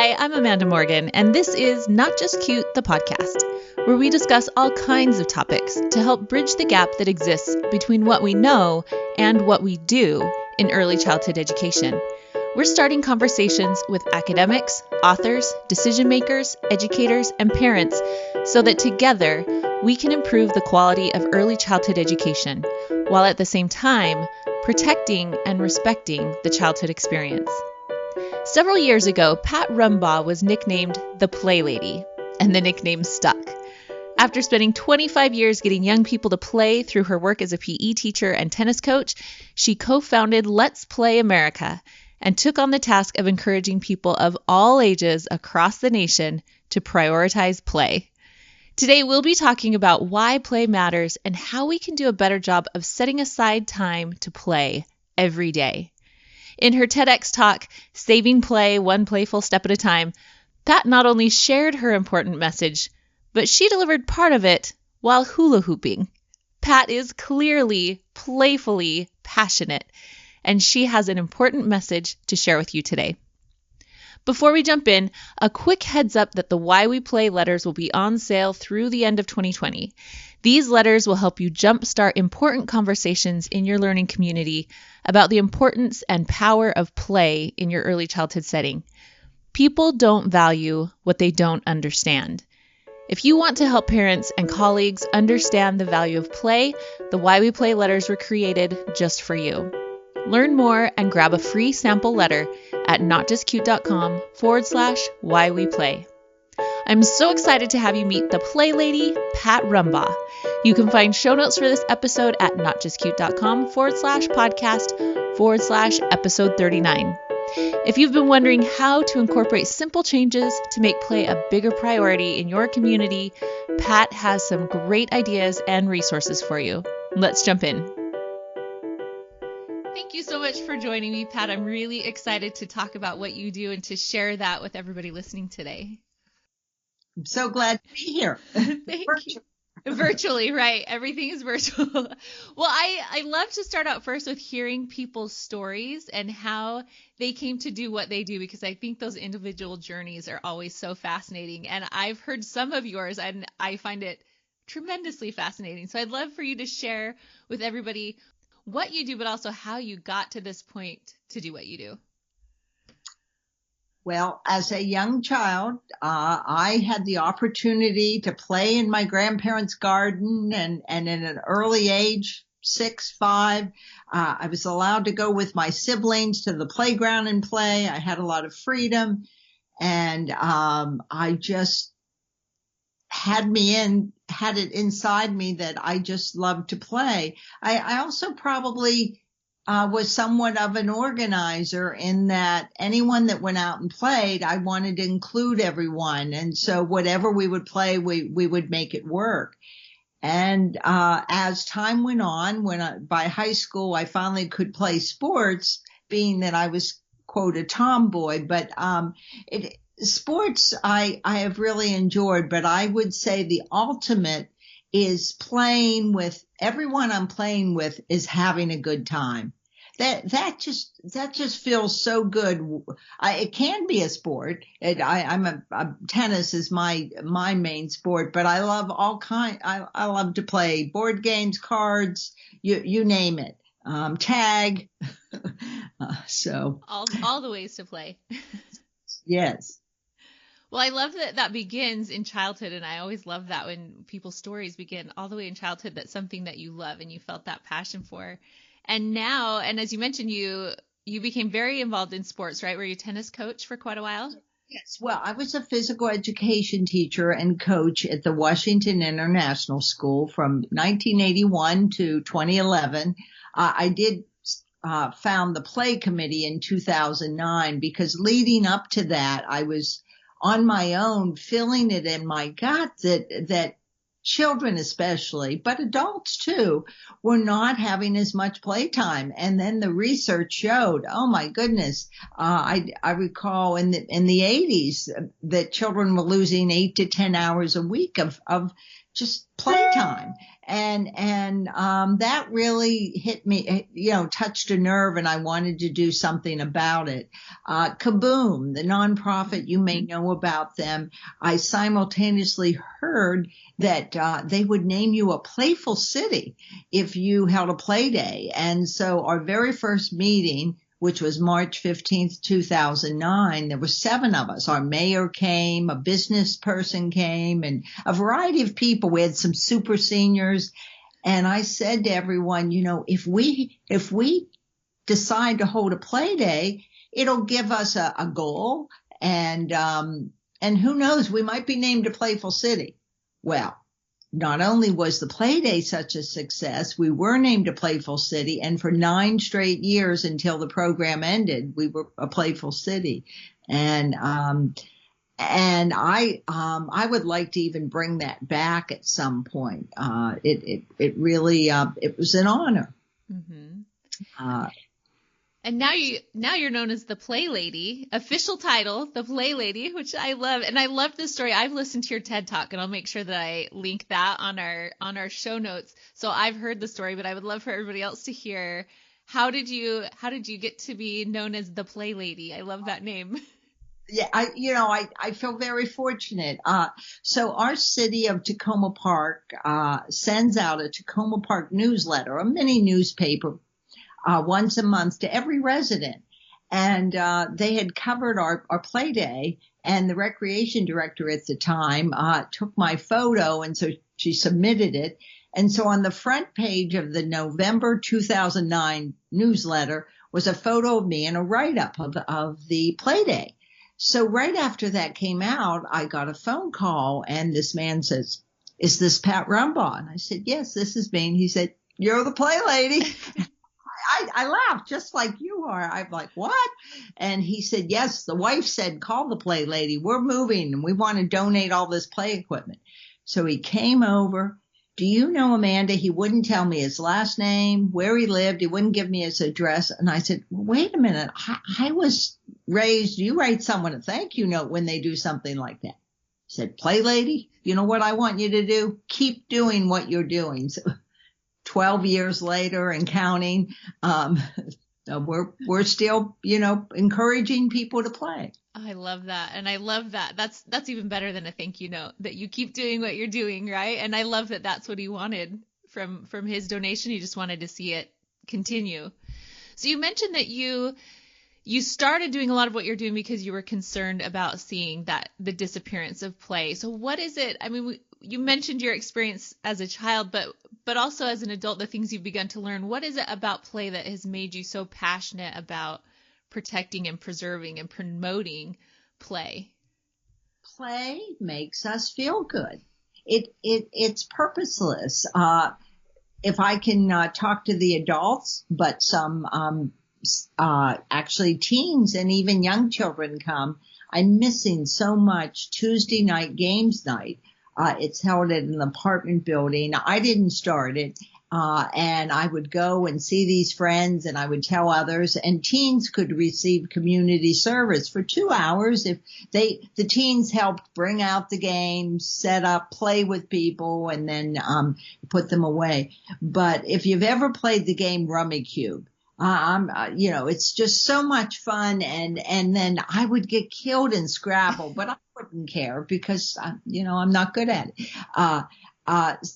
Hi, I'm Amanda Morgan, and this is Not Just Cute, the podcast, where we discuss all kinds of topics to help bridge the gap that exists between what we know and what we do in early childhood education. We're starting conversations with academics, authors, decision makers, educators, and parents so that together we can improve the quality of early childhood education, while at the same time protecting and respecting the childhood experience. Several years ago, Pat Rumbagh was nicknamed the Play Lady, and the nickname stuck. After spending 25 years getting young people to play through her work as a PE teacher and tennis coach, she co-founded Let's Play America and took on the task of encouraging people of all ages across the nation to prioritize play. Today, we'll be talking about why play matters and how we can do a better job of setting aside time to play every day. In her TEDx talk, Saving Play One Playful Step at a Time, Pat not only shared her important message, but she delivered part of it while hula hooping. Pat is clearly, playfully passionate, and she has an important message to share with you today. Before we jump in, a quick heads up that the Why We Play letters will be on sale through the end of 2020. These letters will help you jumpstart important conversations in your learning community about the importance and power of play in your early childhood setting. People don't value what they don't understand. If you want to help parents and colleagues understand the value of play, the Why We Play letters were created just for you. Learn more and grab a free sample letter at notjustcute.com/why we play. I'm so excited to have you meet the Play Lady, Pat Rumbagh. You can find show notes for this episode at notjustcute.com/podcast/episode 39. If you've been wondering how to incorporate simple changes to make play a bigger priority in your community, Pat has some great ideas and resources for you. Let's jump in. Thank you so much for joining me, Pat. I'm really excited to talk about what you do and to share that with everybody listening today. I'm so glad to be here. Thank you. Virtually, right. Everything is virtual. Well, I love to start out first with hearing people's stories and how they came to do what they do, because I think those individual journeys are always so fascinating. And I've heard some of yours and I find it tremendously fascinating. So I'd love for you to share with everybody what you do, but also how you got to this point to do what you do. Well, as a young child, I had the opportunity to play in my grandparents' garden, and at an early age, 6, 5, I was allowed to go with my siblings to the playground and play. I had a lot of freedom, and I just had it inside me that I just loved to play. I also probably was somewhat of an organizer in that anyone that went out and played, I wanted to include everyone. And so whatever we would play, we would make it work. And as time went on, by high school, I finally could play sports, being that I was, quote, a tomboy. But sports I have really enjoyed, but I would say the ultimate is playing with everyone I'm playing with is having a good time. That just feels so good. It can be a sport. Tennis is my main sport, but I love all kind. I love to play board games, cards, you name it. Tag. So all the ways to play. Yes. Well, I love that begins in childhood, and I always love that when people's stories begin all the way in childhood. That's something that you love and you felt that passion for. And now, and as you mentioned, you became very involved in sports, right? Were you a tennis coach for quite a while? Yes. Well, I was a physical education teacher and coach at the Washington International School from 1981 to 2011. I did found the play committee in 2009 because leading up to that, I was on my own feeling it in my gut that children especially, but adults too, were not having as much playtime. And then the research showed, oh my goodness, I recall in the 80s that children were losing 8 to 10 hours a week of just playtime. That really hit me, touched a nerve, and I wanted to do something about it. Kaboom, the nonprofit, you may know about them. I simultaneously heard that they would name you a playful city if you held a play day. And so our very first meeting, which was March 15th, 2009, there were 7 of us. Our mayor came, a business person came, and a variety of people. We had some super seniors. And I said to everyone, if we decide to hold a play day, it'll give us a goal. And who knows, we might be named a playful city. Well, not only was the play day such a success, we were named a playful city, and for 9 straight years until the program ended, we were a playful city. And I would like to even bring that back at some point. It really it was an honor. Mm-hmm. And now you're known as the Play Lady, official title, the Play Lady, which I love. And I love this story. I've listened to your TED Talk, and I'll make sure that I link that on our show notes. So I've heard the story, but I would love for everybody else to hear. How did you get to be known as the Play Lady? I love that name. Yeah, I feel very fortunate. So our city of Tacoma Park sends out a Tacoma Park newsletter, a mini newspaper, once a month to every resident. And they had covered our play day, and the recreation director at the time took my photo, and so she submitted it. And so on the front page of the November 2009 newsletter was a photo of me and a write-up of the play day. So right after that came out, I got a phone call, and this man says, "Is this Pat Rumbagh?" And I said, "Yes, this is me." And he said, "You're the Play Lady." I laughed just like you are. I'm like, "What?" And he said, "Yes, the wife said, call the Play Lady. We're moving and we want to donate all this play equipment." So he came over. Do you know, Amanda, he wouldn't tell me his last name, where he lived. He wouldn't give me his address. And I said, well, wait a minute. I was raised, you write someone a thank you note when they do something like that. He said, "Play Lady, you know what I want you to do? Keep doing what you're doing." So 12 years later and counting, we're still, encouraging people to play. I love that. And I love that. That's even better than a thank you note, that you keep doing what you're doing, right? And I love that that's what he wanted from his donation. He just wanted to see it continue. So you mentioned that you started doing a lot of what you're doing because you were concerned about seeing the disappearance of play. So what is it? I mean, you mentioned your experience as a child, but also as an adult, the things you've begun to learn. What is it about play that has made you so passionate about protecting and preserving and promoting play? Play makes us feel good. It's purposeless. If I can talk to the adults, but some actually teens and even young children come. I'm missing so much Tuesday night games night. It's held at an apartment building. I didn't start it. And I would go and see these friends, and I would tell others, and teens could receive community service for 2 hours if the teens helped bring out the games, set up, play with people, and then put them away. But if you've ever played the game 𝐅𝐫𝐞𝐞, it's just so much fun. And then I would get killed in Scrabble, but I wouldn't care because, I'm not good at it.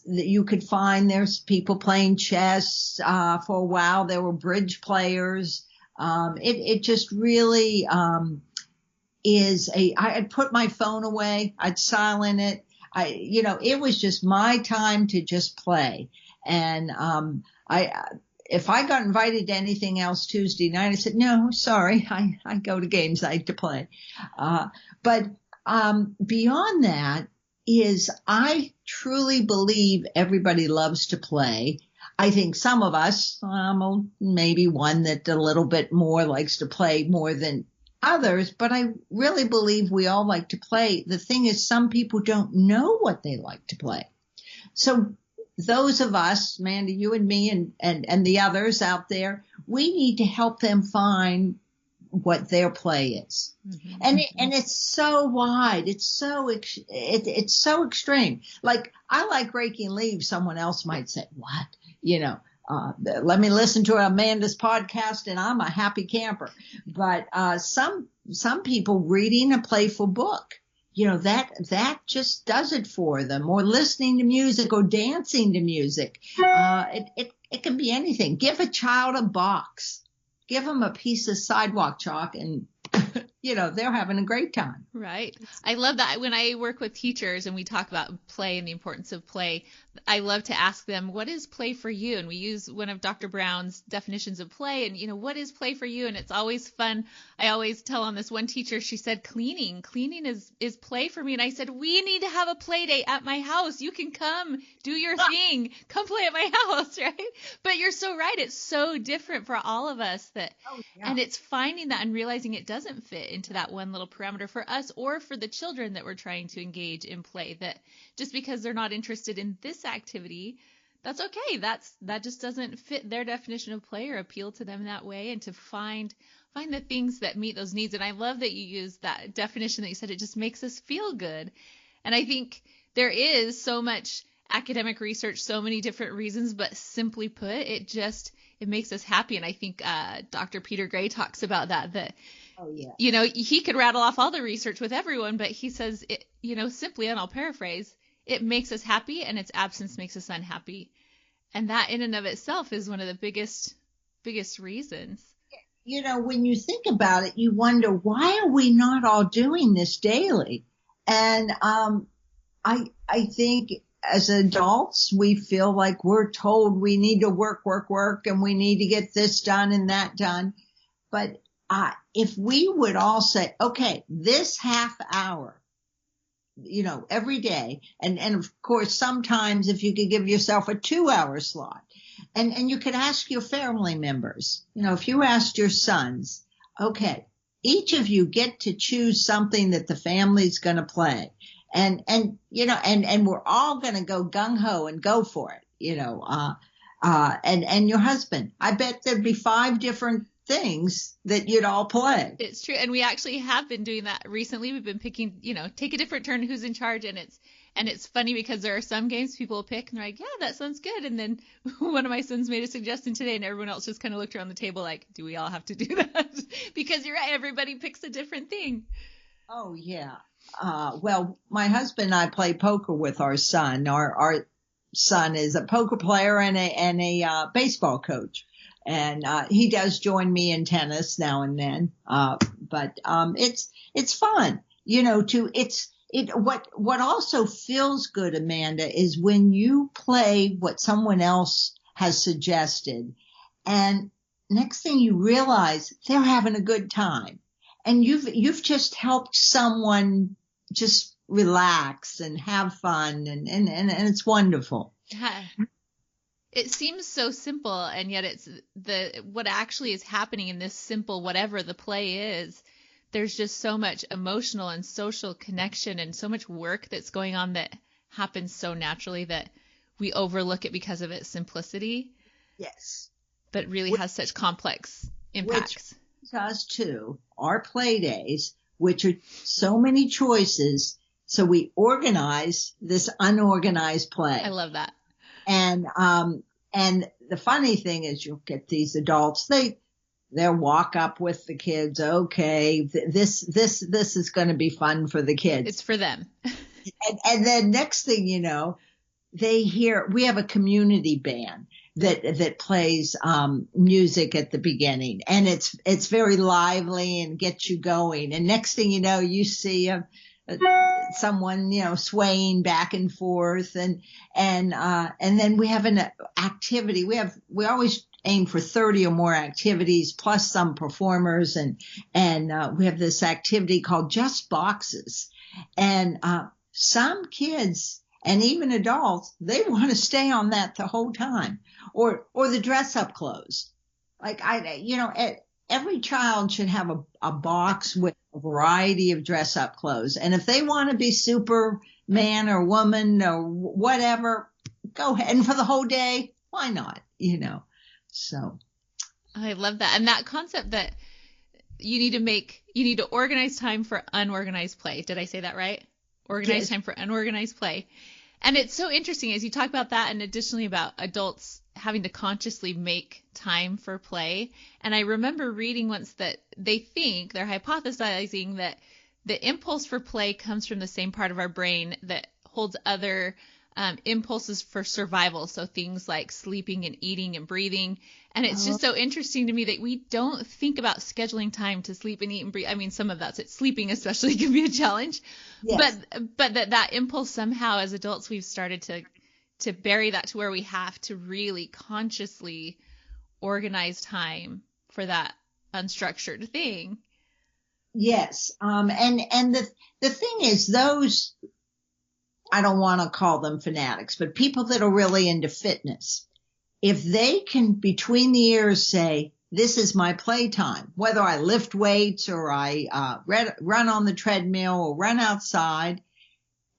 You could find there's people playing chess. For a while, there were bridge players. It just really, I'd put my phone away. I'd silent it. It was just my time to just play. And, if I got invited to anything else Tuesday night, I said, no, sorry, I go to games night to play. But beyond that is I truly believe everybody loves to play. I think some of us, maybe one that a little bit more likes to play more than others, but I really believe we all like to play. The thing is, some people don't know what they like to play. So those of us, Amanda, you and me and the others out there, we need to help them find what their play is. Mm-hmm. And it's so wide. It's so extreme. Like, I like raking leaves. Someone else might say, what? Let me listen to Amanda's podcast and I'm a happy camper. But some people reading a playful book, that just does it for them, or listening to music or dancing to music. It can be anything. Give a child a box. Give them a piece of sidewalk chalk and, they're having a great time. Right. I love that. When I work with teachers and we talk about play and the importance of play, I love to ask them, what is play for you? And we use one of Dr. Brown's definitions of play and, what is play for you? And it's always fun. I always tell on this one teacher, she said, cleaning is play for me. And I said, we need to have a play day at my house. You can come do your thing. Come play at my house. Right. But you're so right. It's so different for all of us and it's finding that and realizing it doesn't fit into that one little parameter for us or for the children that we're trying to engage in play, that just because they're not interested in this activity, that's okay. That just doesn't fit their definition of play or appeal to them that way, and to find the things that meet those needs. And I love that you used that definition that you said, it just makes us feel good. And I think there is so much academic research, so many different reasons, but simply put, it makes us happy. And I think Dr. Peter Gray talks about that oh, yeah. He could rattle off all the research with everyone, but he says, simply, and I'll paraphrase, it makes us happy and its absence makes us unhappy. And that in and of itself is one of the biggest reasons. When you think about it, you wonder, why are we not all doing this daily? And I think as adults, we feel like we're told we need to work, and we need to get this done and that done. But if we would all say, okay, this half hour, every day, and of course, sometimes if you could give yourself a 2-hour slot, and you could ask your family members, if you asked your sons, okay, each of you get to choose something that the family's going to play. And we're all going to go gung ho and go for it, and your husband, I bet there'd be 5 different things that you'd all play. It's true. And we actually have been doing that recently. We've been picking, take a different turn who's in charge. And it's funny because there are some games people pick and they're like, yeah, that sounds good. And then one of my sons made a suggestion today and everyone else just kind of looked around the table like, do we all have to do that? Because you're right. Everybody picks a different thing. Oh, yeah. Well, my husband and I play poker with our son. Our son is a poker player and a baseball coach. And he does join me in tennis now and then. But it's fun, what also feels good, Amanda, is when you play what someone else has suggested, and next thing you realize they're having a good time, and you've just helped someone just relax and have fun, and it's wonderful. Yeah. It seems so simple, and yet it's what actually is happening in this simple whatever the play is. There's just so much emotional and social connection and so much work that's going on that happens so naturally that we overlook it because of its simplicity. Yes. But really has such complex impacts. Which brings us to our play days, which are so many choices. So we organize this unorganized play. I love that. And the funny thing is you'll get these adults, they'll walk up with the kids. Okay, this is going to be fun for the kids. It's for them. and then next thing you know, they hear, we have a community band that plays, music at the beginning, and it's very lively and gets you going. And next thing you know, you see someone, swaying back and forth, and then we have an activity. We always aim for 30 or more activities plus some performers, and we have this activity called Just Boxes. And some kids and even adults, they want to stay on that the whole time, or the dress up clothes. Like every child should have a box with a variety of dress up clothes. And if they want to be Superman or woman or whatever, go ahead. And for the whole day, why not? So. I love that. And that concept that, you need to organize time for unorganized play. Did I say that right? Organize time for unorganized play. And it's so interesting as you talk about that, and additionally about adults having to consciously make time for play. And I remember reading once that they're hypothesizing that the impulse for play comes from the same part of our brain that holds other impulses for survival. So things like sleeping and eating and breathing. And it's just so interesting to me that we don't think about scheduling time to sleep and eat and breathe. I mean, some of that's it. Sleeping especially can be a challenge. Yes. But that impulse somehow as adults, we've started to bury that to where we have to really consciously organize time for that unstructured thing. Yes. And the thing is, those, I don't want to call them fanatics, but people that are really into fitness, if they can between the ears say, this is my playtime, whether I lift weights or I run on the treadmill or run outside,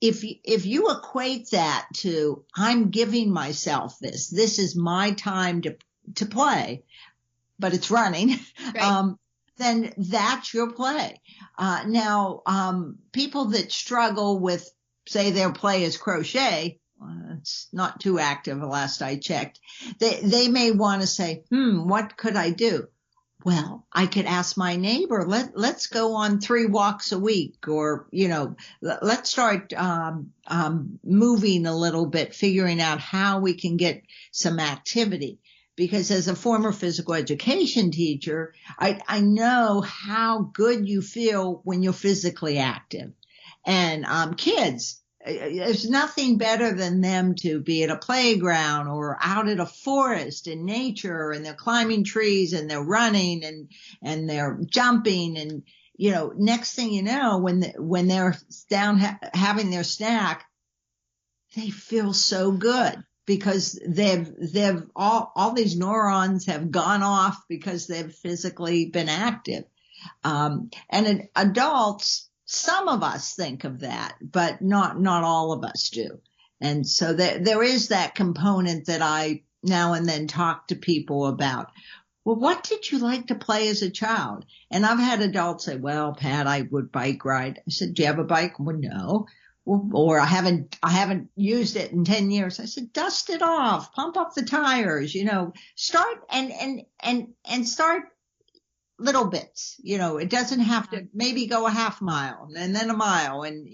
if you equate that to I'm giving myself this is my time to play, but it's running, right. Then that's your play. Now, people that struggle with, say their play is crochet, it's not too active last I checked, they may want to say, what could I do? Well, I could ask my neighbor, let's go on 3 walks a week, or, let's start moving a little bit, figuring out how we can get some activity. Because as a former physical education teacher, I know how good you feel when you're physically active. And kids, there's nothing better than them to be at a playground or out at a forest in nature, and they're climbing trees and they're running and they're jumping. And, next thing you know, when they're down having their snack, they feel so good because they've all these neurons have gone off because they've physically been active. And adults, some of us think of that, but not all of us do. And so there is that component that I now and then talk to people about. Well, what did you like to play as a child? And I've had adults say, well, Pat, I would bike ride. I said, do you have a bike? Well, no. Or I haven't used it in 10 years. I said, dust it off, pump up the tires, start and start little bits, it doesn't have to maybe go a half mile and then a mile. And,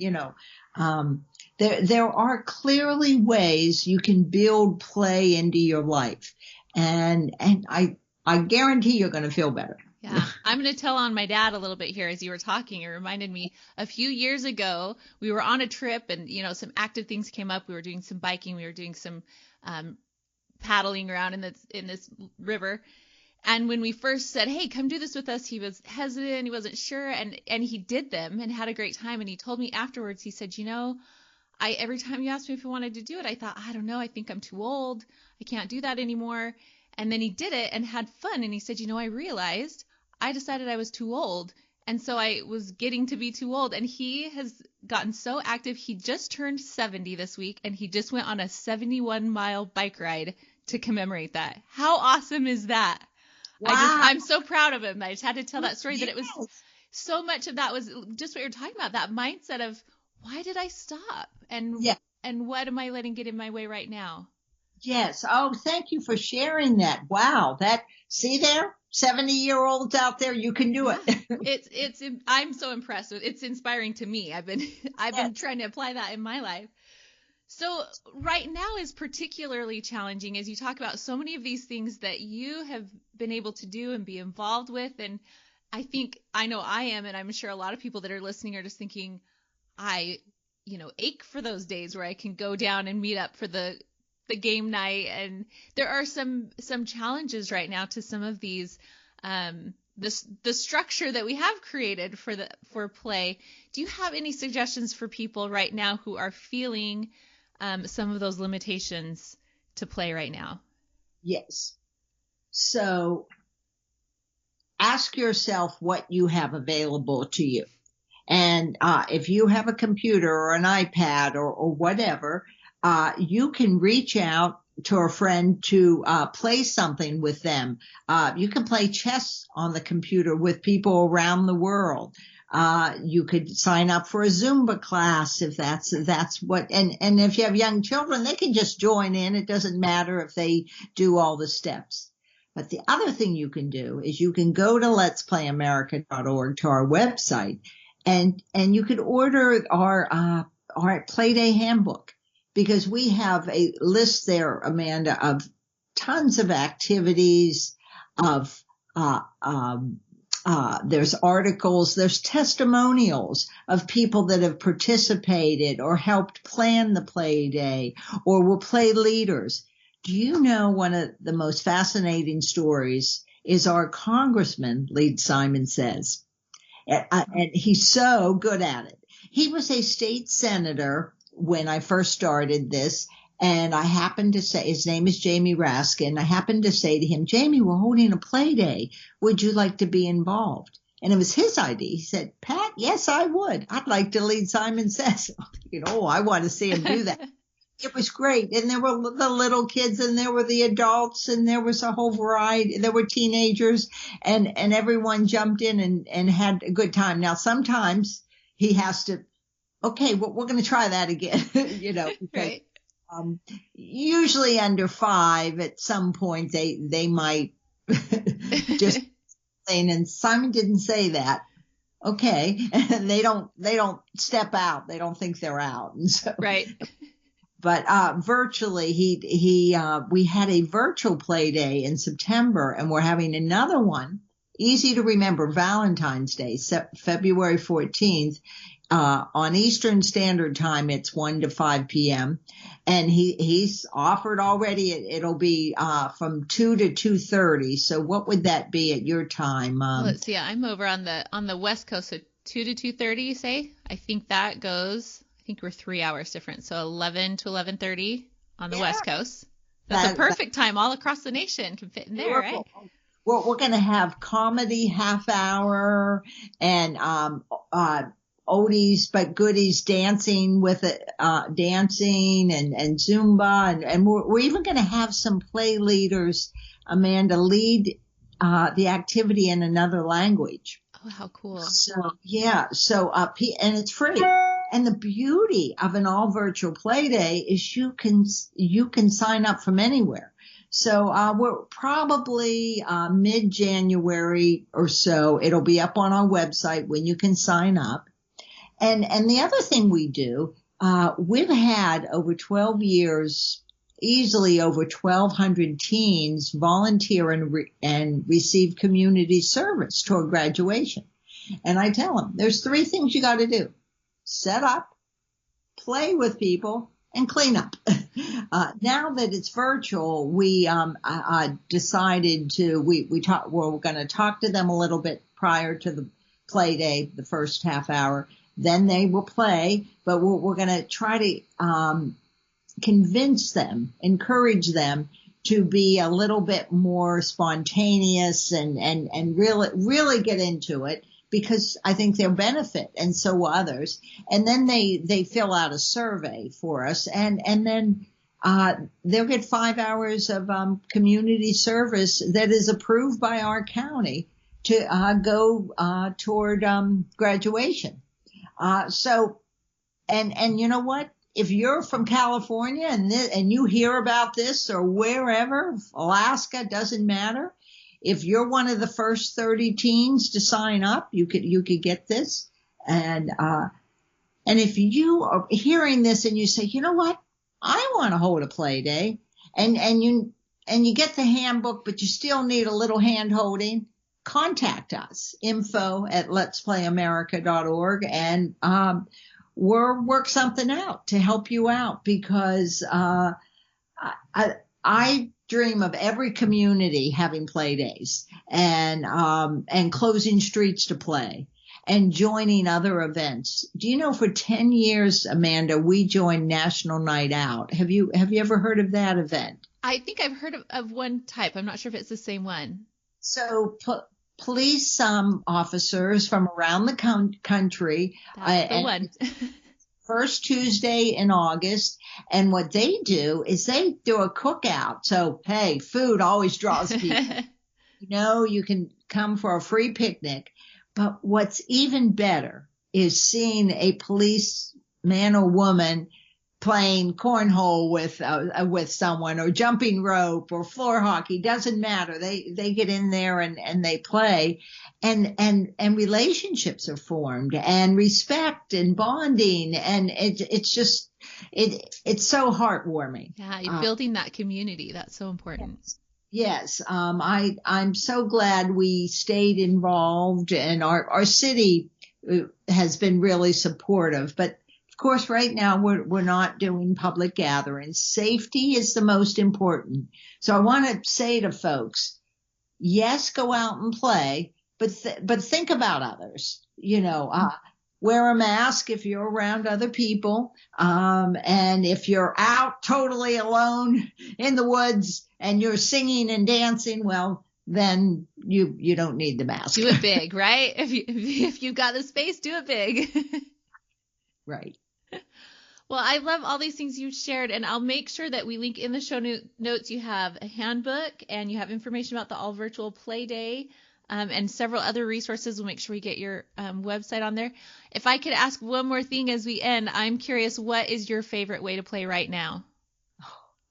there are clearly ways you can build play into your life. And I guarantee you're going to feel better. Yeah, I'm going to tell on my dad a little bit here as you were talking. It reminded me a few years ago, we were on a trip and, some active things came up. We were doing some biking. We were doing some paddling around in this river. And when we first said, hey, come do this with us, he was hesitant. He wasn't sure. And he did them and had a great time. And he told me afterwards, he said, every time you asked me if I wanted to do it, I thought, I don't know, I think I'm too old. I can't do that anymore. And then he did it and had fun. And he said, I realized I decided I was too old. And so I was getting to be too old. And he has gotten so active. He just turned 70 this week, and he just went on a 71-mile bike ride to commemorate that. How awesome is that? Wow. I'm so proud of him. I just had to tell that story, that it was so much of that was just what you're talking about, that mindset of why did I stop? And what am I letting get in my way right now? Yes. Oh, thank you for sharing that. Wow. See there? 70-year-olds out there, you can do it. I'm so impressed with it. It's inspiring to me. I've been trying to apply that in my life. So right now is particularly challenging as you talk about so many of these things that you have been able to do and be involved with. And I know I am, and I'm sure a lot of people that are listening are just thinking, I ache for those days where I can go down and meet up for the game night. And there are some challenges right now to some of these, the structure that we have created for play. Do you have any suggestions for people right now who are feeling some of those limitations to play right now? Yes. So ask yourself what you have available to you. And if you have a computer or an iPad or whatever, you can reach out to a friend to play something with them. You can play chess on the computer with people around the world. You could sign up for a Zumba class if that's what, and if you have young children, they can just join in. It doesn't matter if they do all the steps. But the other thing you can do is you can go to letsplayamerica.org, to our website, and you could order our Playday handbook, because we have a list there, Amanda, of tons of activities, of there's articles, there's testimonials of people that have participated or helped plan the play day or were play leaders. Do you know one of the most fascinating stories is our Congressman, Lead Simon says, and he's so good at it. He was a state senator when I first started this, and I happened to say, his name is Jamie Raskin. I happened to say to him, Jamie, we're holding a play day. Would you like to be involved? And it was his idea. He said, Pat, yes, I would. I'd like to lead Simon Says. I want to see him do that. It was great. And there were the little kids, and there were the adults, and there was a whole variety. There were teenagers, and everyone jumped in and had a good time. Now, sometimes he has to, okay, well, we're going to try that again, because, right. Usually under 5, at some point they might just saying, and Simon didn't say that. Okay. And they don't step out. They don't think they're out. And so, right. But virtually, we had a virtual play day in September, and we're having another one. Easy to remember, Valentine's Day, February 14th, on Eastern Standard Time. It's 1 to 5 p.m. And he's offered already. It'll be from 2 to 2:30. So what would that be at your time? Let's see. I'm over on the West Coast, so 2 to 2:30. You say? I think that goes. I think we're 3 hours different, so 11 to 11:30 on the West Coast. That's a perfect time. All across the nation can fit in there, right? Well, we're going to have comedy half hour and oldies but goodies, dancing with it, dancing and Zumba, and we're even going to have some play leaders, Amanda, lead the activity in another language. Oh, how cool! So yeah, and it's free. And the beauty of an all virtual play day is you can sign up from anywhere. So we're probably mid-January or so. It'll be up on our website when you can sign up. And the other thing we do, we've had over 12 years, easily over 1,200 teens volunteer and receive community service toward graduation. And I tell them, there's 3 things you got to do. Set up, play with people, and clean up. Now that it's virtual, we decided we're going to talk to them a little bit prior to the play day, the first half hour. Then they will play, but we're going to try to convince them, encourage them to be a little bit more spontaneous and really get into it, because I think they'll benefit, and so will others. And then they fill out a survey for us, and then they'll get 5 hours of community service that is approved by our county to go toward graduation. So you know what? If you're from California and you hear about this, or wherever, Alaska, doesn't matter. If you're one of the first 30 teens to sign up, you could get this. And if you are hearing this and you say, you know what, I want to hold a play day, and you get the handbook, but you still need a little hand holding, contact us, info@letsplayamerica.org, and we'll work something out to help you out, because I dream of every community having play days and closing streets to play and joining other events. Do you know, for 10 years, Amanda, we joined National Night Out. Have you ever heard of that event? I think I've heard of one type. I'm not sure if it's the same one. So police officers from around the country. That's the one. first Tuesday in August. And what they do is they do a cookout. So, hey, food always draws people. You can come for a free picnic. But what's even better is seeing a policeman or woman playing cornhole with someone, or jumping rope, or floor hockey. Doesn't matter. They get in there and they play, and relationships are formed, and respect and bonding, and it's just it's so heartwarming. Yeah, you're building that community. That's so important. Yes. I'm so glad we stayed involved, and our city has been really supportive. But of course, right now we're not doing public gatherings. Safety is the most important. So I want to say to folks, yes, go out and play, but think about others. Wear a mask if you're around other people. And if you're out totally alone in the woods and you're singing and dancing, well, then you don't need the mask. Do it big, right? If you've got the space, do it big. Right. Well, I love all these things you've shared, and I'll make sure that we link in the show notes. You have a handbook, and you have information about the all virtual play day, and several other resources. We'll make sure we get your website on there. If I could ask one more thing as we end, I'm curious, what is your favorite way to play right now?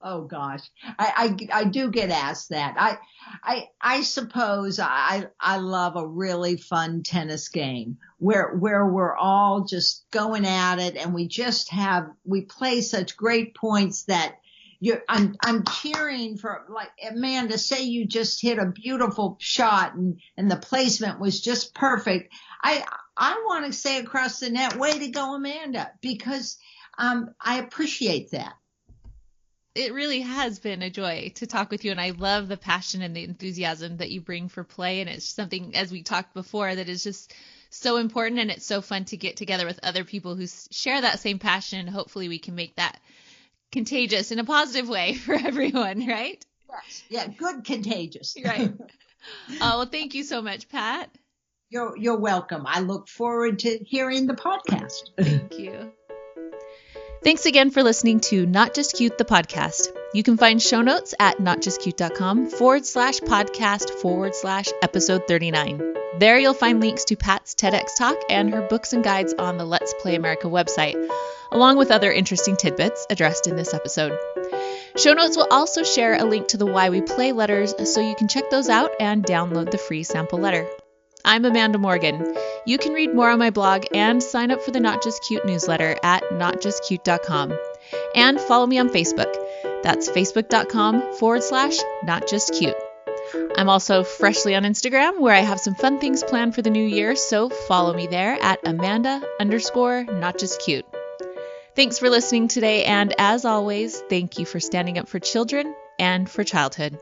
Oh gosh, I do get asked that. I suppose I love a really fun tennis game where we're all just going at it, and we play such great points that I'm cheering for, like, Amanda, say you just hit a beautiful shot and the placement was just perfect. I want to say across the net, way to go, Amanda, because I appreciate that. It really has been a joy to talk with you, and I love the passion and the enthusiasm that you bring for play, and it's something, as we talked before, that is just so important, and it's so fun to get together with other people who share that same passion. Hopefully we can make that contagious in a positive way for everyone, right? Yes. Yeah, good contagious. Right. Well, thank you so much, Pat. You're welcome. I look forward to hearing the podcast. Thank you. Thanks again for listening to Not Just Cute, the podcast. You can find show notes at notjustcute.com/podcast/episode 39. There you'll find links to Pat's TEDx talk and her books and guides on the Let's Play America website, along with other interesting tidbits addressed in this episode. Show notes will also share a link to the Why We Play letters, so you can check those out and download the free sample letter. I'm Amanda Morgan. You can read more on my blog and sign up for the Not Just Cute newsletter at notjustcute.com. And follow me on Facebook. That's facebook.com/notjustcute. I'm also freshly on Instagram, where I have some fun things planned for the new year, so follow me there at Amanda_notjustcute. Thanks for listening today, and as always, thank you for standing up for children and for childhood.